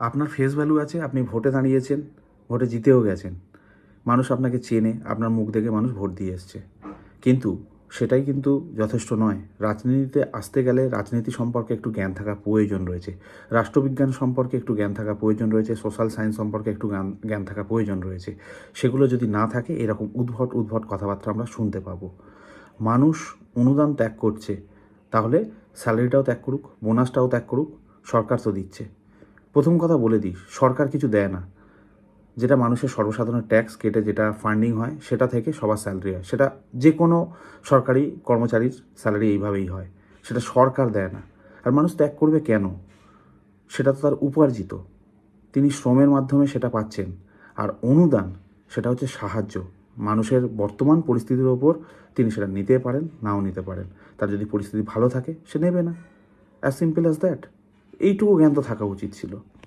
আপনার face value আছে, আপনি ভোটে দাঁড়িয়েছেন, ভোটে জিতেও গেছেন, মানুষ আপনাকে চেনে, আপনার মুখ দেখে মানুষ ভোট দিয়ে এসছে। কিন্তু সেটাই কিন্তু যথেষ্ট নয়। রাজনীতিতে আসতে গেলে রাজনীতি সম্পর্কে একটু জ্ঞান থাকা প্রয়োজন রয়েছে, রাষ্ট্রবিজ্ঞান সম্পর্কে একটু জ্ঞান থাকা প্রয়োজন রয়েছে, সোশ্যাল সায়েন্স সম্পর্কে একটু জ্ঞান থাকা প্রয়োজন রয়েছে। সেগুলো যদি না থাকে এরকম উদ্ভট উদ্ভট কথাবার্তা আমরা শুনতে পাবো। মানুষ অনুদান ত্যাগ করছে, তাহলে স্যালারিটাও ত্যাগ করুক, বোনাসটাও ত্যাগ করুক, সরকার তো দিচ্ছে। প্রথম কথা বলে দিই, সরকার কিছু দেয় না। যেটা মানুষের সর্বসাধারণ ট্যাক্স কেটে যেটা ফান্ডিং হয় সেটা থেকে সবার স্যালারি হয়, সেটা যে কোনো সরকারি কর্মচারীর স্যালারি এইভাবেই হয়, সেটা সরকার দেয় না। আর মানুষ ত্যাগ করবে কেন? সেটা তো তার উপার্জিত, তিনি শ্রমের মাধ্যমে সেটা পাচ্ছেন। আর অনুদান সেটা হচ্ছে সাহায্য, মানুষের বর্তমান পরিস্থিতির ওপর তিনি সেটা নিতে পারেন, নাও নিতে পারেন। তার যদি পরিস্থিতি ভালো থাকে সে নেবে না, অ্যাজ সিম্পল অ্যাজ দ্যাট। এইটুকু জ্ঞান তো থাকা উচিত ছিল।